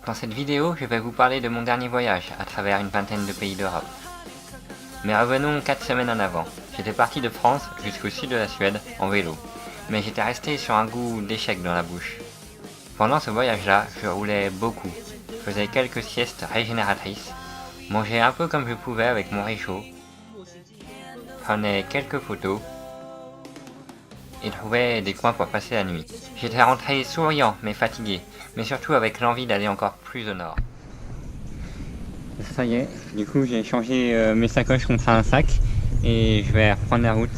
Dans cette vidéo, je vais vous parler de mon dernier voyage à travers une vingtaine de pays d'Europe. Mais revenons 4 semaines en avant. J'étais parti de France jusqu'au sud de la Suède en vélo, mais j'étais resté sur un goût d'échec dans la bouche. Pendant ce voyage-là, je roulais beaucoup, faisais quelques siestes régénératrices, mangeais un peu comme je pouvais avec mon réchaud, prenais quelques photos et trouvais des coins pour passer la nuit. J'étais rentré souriant mais fatigué, mais surtout avec l'envie d'aller encore plus au nord. Ça y est, du coup j'ai changé mes sacoches contre un sac et je vais reprendre la route.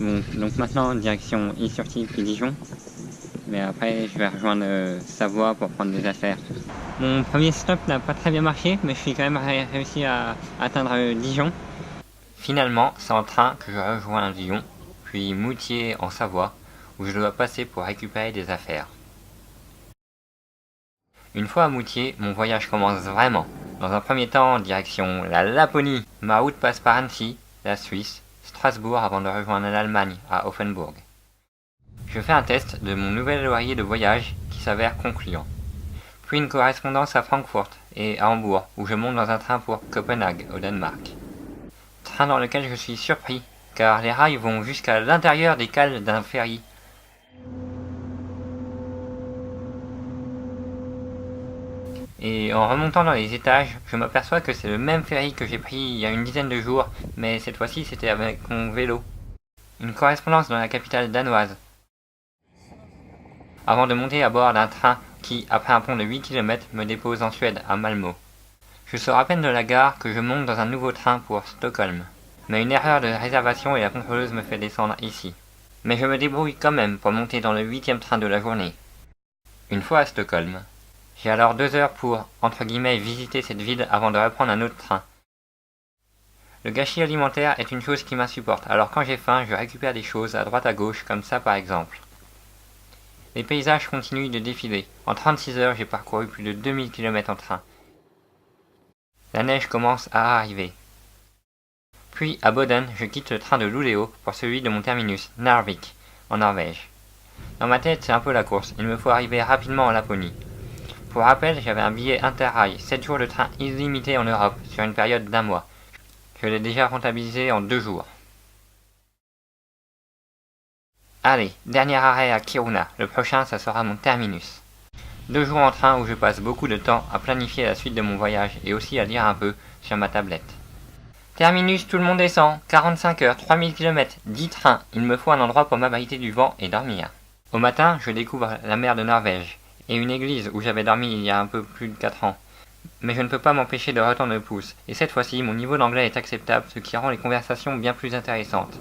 Bon, donc maintenant direction Is-sur-Tille puis Dijon, mais après je vais rejoindre Savoie pour prendre des affaires. Mon premier stop n'a pas très bien marché, mais je suis quand même réussi à atteindre Dijon. Finalement, c'est en train que je rejoins Lyon, puis Moutier en Savoie, où je dois passer pour récupérer des affaires. Une fois à Moutier, mon voyage commence vraiment. Dans un premier temps, direction la Laponie. Ma route passe par Annecy, la Suisse, Strasbourg avant de rejoindre l'Allemagne, à Offenbourg. Je fais un test de mon nouvel loyer de voyage qui s'avère concluant. Puis une correspondance à Francfort et à Hambourg, où je monte dans un train pour Copenhague, au Danemark. Train dans lequel je suis surpris, car les rails vont jusqu'à l'intérieur des cales d'un ferry. Et en remontant dans les étages, je m'aperçois que c'est le même ferry que j'ai pris il y a une dizaine de jours, mais cette fois-ci c'était avec mon vélo. Une correspondance dans la capitale danoise. Avant de monter à bord d'un train qui, après un pont de 8 km, me dépose en Suède, à Malmö. Je sors à peine de la gare que je monte dans un nouveau train pour Stockholm. Mais une erreur de réservation et la contrôleuse me fait descendre ici. Mais je me débrouille quand même pour monter dans le 8e train de la journée. Une fois à Stockholm, j'ai alors 2 heures pour, entre guillemets, visiter cette ville avant de reprendre un autre train. Le gâchis alimentaire est une chose qui m'insupporte, alors quand j'ai faim, je récupère des choses à droite à gauche, comme ça par exemple. Les paysages continuent de défiler. En 36 heures, j'ai parcouru plus de 2000 km en train. La neige commence à arriver. Puis, à Boden, je quitte le train de Luleå pour celui de mon terminus, Narvik, en Norvège. Dans ma tête, c'est un peu la course, il me faut arriver rapidement en Laponie. Pour rappel, j'avais un billet Interrail, 7 jours de train illimité en Europe, sur une période d'1 mois. Je l'ai déjà rentabilisé en 2 jours. Allez, dernier arrêt à Kiruna, le prochain ça sera mon terminus. 2 jours en train où je passe beaucoup de temps à planifier la suite de mon voyage et aussi à lire un peu sur ma tablette. Terminus, tout le monde descend, 45 heures, 3000 km, 10 trains, il me faut un endroit pour m'abriter du vent et dormir. Au matin, je découvre la mer de Norvège. Et une église où j'avais dormi il y a un peu plus de 4 ans. Mais je ne peux pas m'empêcher de retendre le pouce, et cette fois-ci mon niveau d'anglais est acceptable, ce qui rend les conversations bien plus intéressantes.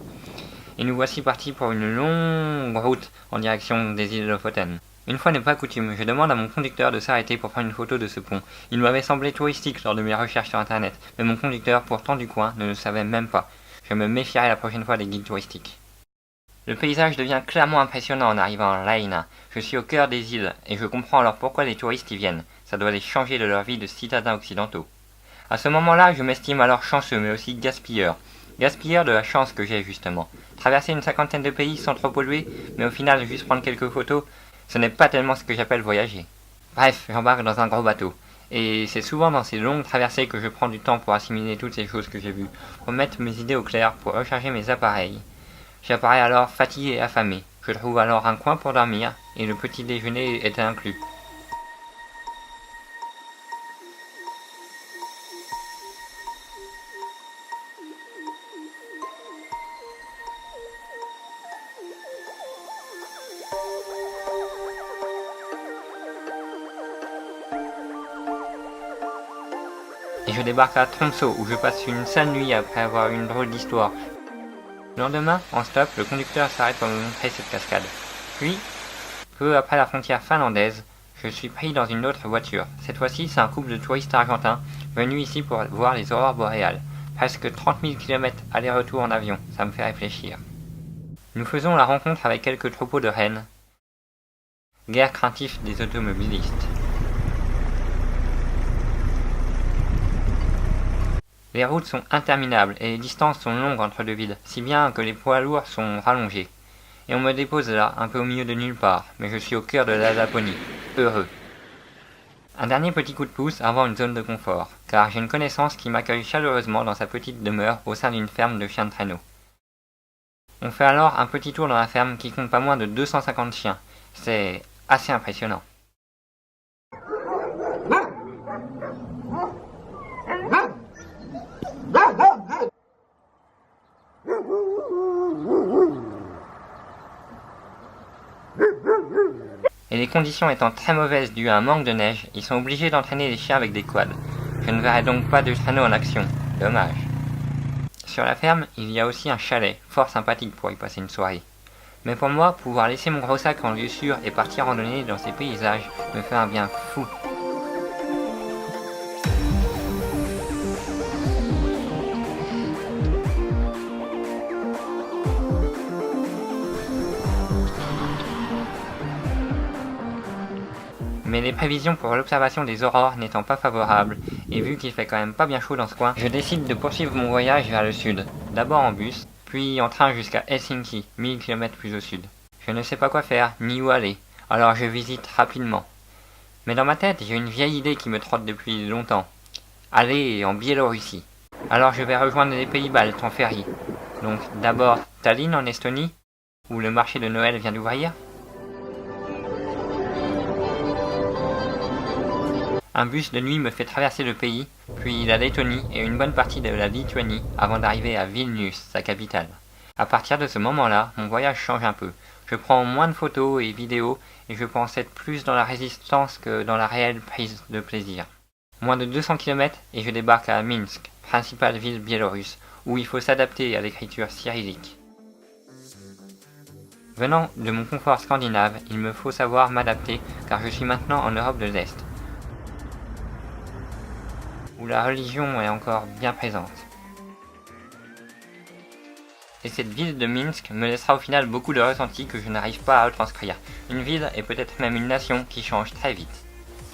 Et nous voici partis pour une longue route en direction des îles Lofoten. Une fois n'est pas coutume, je demande à mon conducteur de s'arrêter pour prendre une photo de ce pont. Il m'avait semblé touristique lors de mes recherches sur internet, mais mon conducteur, pourtant du coin, ne le savait même pas. Je me méfierai la prochaine fois des guides touristiques. Le paysage devient clairement impressionnant en arrivant à Laina. Je suis au cœur des îles, et je comprends alors pourquoi les touristes y viennent. Ça doit les changer de leur vie de citadins occidentaux. À ce moment-là, je m'estime alors chanceux, mais aussi gaspilleur. Gaspilleur de la chance que j'ai justement. Traverser une 50aine de pays sans trop polluer, mais au final juste prendre quelques photos, ce n'est pas tellement ce que j'appelle voyager. Bref, j'embarque dans un gros bateau. Et c'est souvent dans ces longues traversées que je prends du temps pour assimiler toutes ces choses que j'ai vues, pour mettre mes idées au clair, pour recharger mes appareils. J'apparais alors fatigué et affamé. Je trouve alors un coin pour dormir, et le petit déjeuner était inclus. Et je débarque à Tromsø, où je passe une sale nuit après avoir eu une drôle d'histoire. Le lendemain, en stop, le conducteur s'arrête pour me montrer cette cascade. Puis, peu après la frontière finlandaise, je suis pris dans une autre voiture. Cette fois-ci, c'est un couple de touristes argentins venus ici pour voir les aurores boréales. Presque 30 000 km aller-retour en avion, ça me fait réfléchir. Nous faisons la rencontre avec quelques troupeaux de rennes. Guère craintifs des automobilistes. Les routes sont interminables et les distances sont longues entre deux villes, si bien que les poids lourds sont rallongés. Et on me dépose là, un peu au milieu de nulle part, mais je suis au cœur de la Laponie, heureux. Un dernier petit coup de pouce avant une zone de confort, car j'ai une connaissance qui m'accueille chaleureusement dans sa petite demeure au sein d'une ferme de chiens de traîneau. On fait alors un petit tour dans la ferme qui compte pas moins de 250 chiens. C'est assez impressionnant. Et les conditions étant très mauvaises dues à un manque de neige, ils sont obligés d'entraîner les chiens avec des quads. Je ne verrai donc pas de traîneau en action. Dommage. Sur la ferme, il y a aussi un chalet, fort sympathique pour y passer une soirée. Mais pour moi, pouvoir laisser mon gros sac en lieu sûr et partir randonner dans ces paysages me fait un bien fou. Mais les prévisions pour l'observation des aurores n'étant pas favorables, et vu qu'il fait quand même pas bien chaud dans ce coin, je décide de poursuivre mon voyage vers le sud, d'abord en bus, puis en train jusqu'à Helsinki, 1000 km plus au sud. Je ne sais pas quoi faire, ni où aller, alors je visite rapidement. Mais dans ma tête, j'ai une vieille idée qui me trotte depuis longtemps. Aller en Biélorussie. Alors je vais rejoindre les pays baltes en ferry. Donc d'abord Tallinn en Estonie, où le marché de Noël vient d'ouvrir. Un bus de nuit me fait traverser le pays, puis la Lettonie et une bonne partie de la Lituanie avant d'arriver à Vilnius, sa capitale. À partir de ce moment-là, mon voyage change un peu. Je prends moins de photos et vidéos et je pense être plus dans la résistance que dans la réelle prise de plaisir. Moins de 200 km et je débarque à Minsk, principale ville biélorusse, où il faut s'adapter à l'écriture cyrillique. Venant de mon confort scandinave, il me faut savoir m'adapter car je suis maintenant en Europe de l'Est, où la religion est encore bien présente. Et cette ville de Minsk me laissera au final beaucoup de ressentis que je n'arrive pas à retranscrire. Une ville et peut-être même une nation qui change très vite.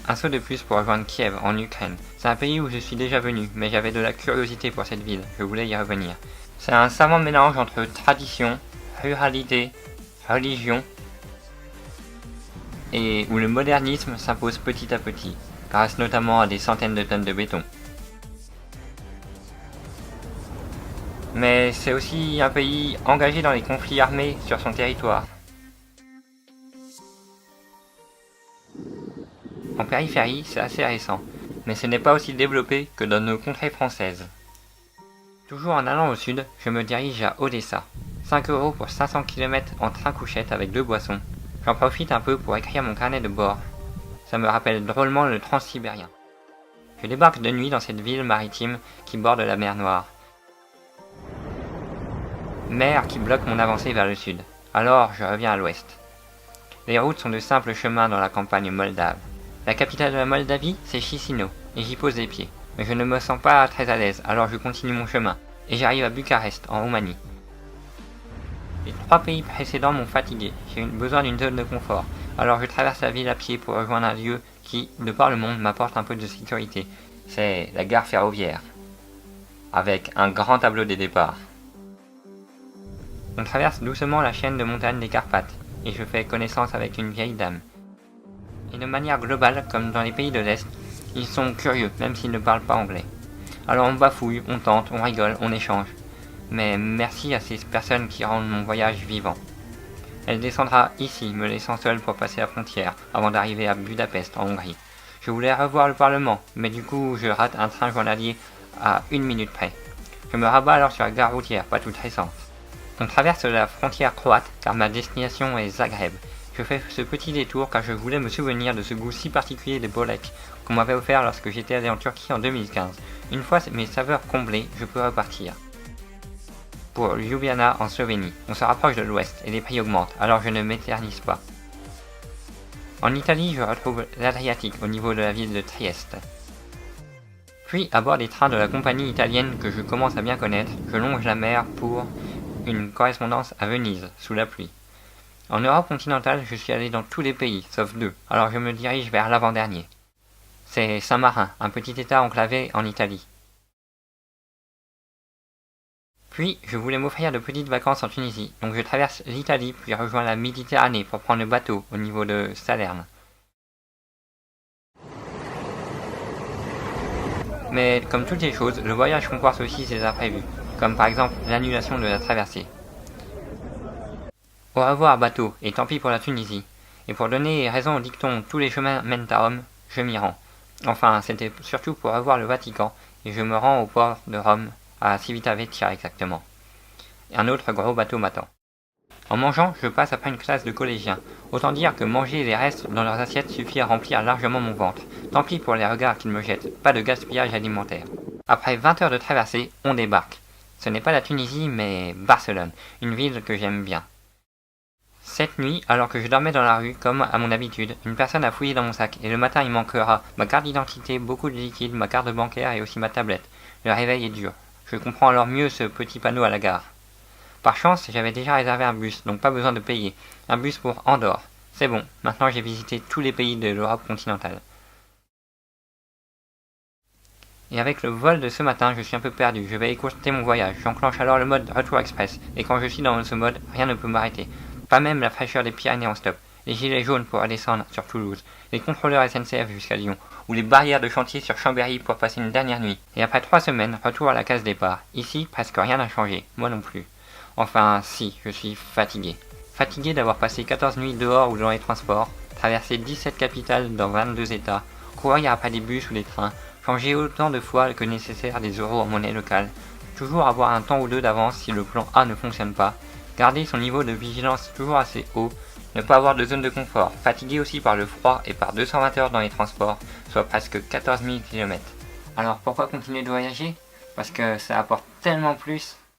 Un saut de plus pour rejoindre Kiev en Ukraine. C'est un pays où je suis déjà venu, mais j'avais de la curiosité pour cette ville, je voulais y revenir. C'est un savant mélange entre tradition, ruralité, religion, et où le modernisme s'impose petit à petit, grâce notamment à des centaines de tonnes de béton. Mais c'est aussi un pays engagé dans les conflits armés sur son territoire. En périphérie, c'est assez récent, mais ce n'est pas aussi développé que dans nos contrées françaises. Toujours en allant au sud, je me dirige à Odessa. 5 € pour 500 km en train couchette avec 2 boissons. J'en profite un peu pour écrire mon carnet de bord. Ça me rappelle drôlement le transsibérien. Je débarque de nuit dans cette ville maritime qui borde la mer Noire. Mer qui bloque mon avancée vers le sud. Alors je reviens à l'ouest. Les routes sont de simples chemins dans la campagne moldave. La capitale de la Moldavie, c'est Chisinau, et j'y pose les pieds. Mais je ne me sens pas très à l'aise, alors je continue mon chemin, et j'arrive à Bucarest, en Roumanie. Les 3 pays précédents m'ont fatigué, j'ai eu besoin d'une zone de confort, alors je traverse la ville à pied pour rejoindre un lieu qui, de par le monde, m'apporte un peu de sécurité. C'est la gare ferroviaire, avec un grand tableau des départs. On traverse doucement la chaîne de montagnes des Carpates, et je fais connaissance avec une vieille dame. Et de manière globale, comme dans les pays de l'Est, ils sont curieux, même s'ils ne parlent pas anglais. Alors on bafouille, on tente, on rigole, on échange. Mais merci à ces personnes qui rendent mon voyage vivant. Elle descendra ici, me laissant seul pour passer la frontière, avant d'arriver à Budapest, en Hongrie. Je voulais revoir le Parlement, mais du coup je rate un train journalier à 1 minute près. Je me rabats alors sur la gare routière, pas toute récente. On traverse la frontière croate, car ma destination est Zagreb. Je fais ce petit détour car je voulais me souvenir de ce goût si particulier des boleks qu'on m'avait offert lorsque j'étais allé en Turquie en 2015. Une fois mes saveurs comblées, je peux repartir. Pour Ljubljana en Slovénie, on se rapproche de l'ouest et les prix augmentent, alors je ne m'éternise pas. En Italie, je retrouve l'Adriatique au niveau de la ville de Trieste. Puis, à bord des trains de la compagnie italienne que je commence à bien connaître, je longe la mer pour une correspondance à Venise, sous la pluie. En Europe continentale, je suis allé dans tous les pays, sauf 2, alors je me dirige vers l'avant-dernier. C'est Saint-Marin, un petit état enclavé en Italie. Puis, je voulais m'offrir de petites vacances en Tunisie, donc je traverse l'Italie puis rejoins la Méditerranée pour prendre le bateau au niveau de Salerne. Mais comme toutes les choses, le voyage comporte aussi ses imprévus, comme par exemple l'annulation de la traversée. Au revoir bateau, et tant pis pour la Tunisie. Et pour donner raison au dicton « tous les chemins mènent à Rome », je m'y rends. Enfin, c'était surtout pour revoir le Vatican, et je me rends au port de Rome, à Civitavecchia exactement. Et un autre gros bateau m'attend. En mangeant, je passe après une classe de collégiens. Autant dire que manger les restes dans leurs assiettes suffit à remplir largement mon ventre. Tant pis pour les regards qu'ils me jettent, pas de gaspillage alimentaire. Après 20 heures de traversée, on débarque. Ce n'est pas la Tunisie, mais Barcelone, une ville que j'aime bien. Cette nuit, alors que je dormais dans la rue, comme à mon habitude, une personne a fouillé dans mon sac, et le matin il manquera ma carte d'identité, beaucoup de liquide, ma carte bancaire et aussi ma tablette. Le réveil est dur. Je comprends alors mieux ce petit panneau à la gare. Par chance, j'avais déjà réservé un bus, donc pas besoin de payer. Un bus pour Andorre. C'est bon, maintenant j'ai visité tous les pays de l'Europe continentale. Et avec le vol de ce matin, je suis un peu perdu, je vais écourter mon voyage. J'enclenche alors le mode Retour Express, et quand je suis dans ce mode, rien ne peut m'arrêter. Pas même la fraîcheur des Pyrénées en stop, les gilets jaunes pour redescendre sur Toulouse, les contrôleurs SNCF jusqu'à Lyon, ou les barrières de chantier sur Chambéry pour passer une dernière nuit. Et après 3 semaines, retour à la case départ. Ici, presque rien n'a changé, moi non plus. Enfin, si, je suis fatigué. Fatigué d'avoir passé 14 nuits dehors ou dans les transports, traversé 17 capitales dans 22 états, courir après des bus ou des trains, changer autant de fois que nécessaire des euros en monnaie locale, toujours avoir un temps ou deux d'avance si le plan A ne fonctionne pas, garder son niveau de vigilance toujours assez haut, ne pas avoir de zone de confort, fatigué aussi par le froid et par 220 heures dans les transports, soit presque 14 000 km. Alors pourquoi continuer de voyager? Parce que ça apporte tellement plus.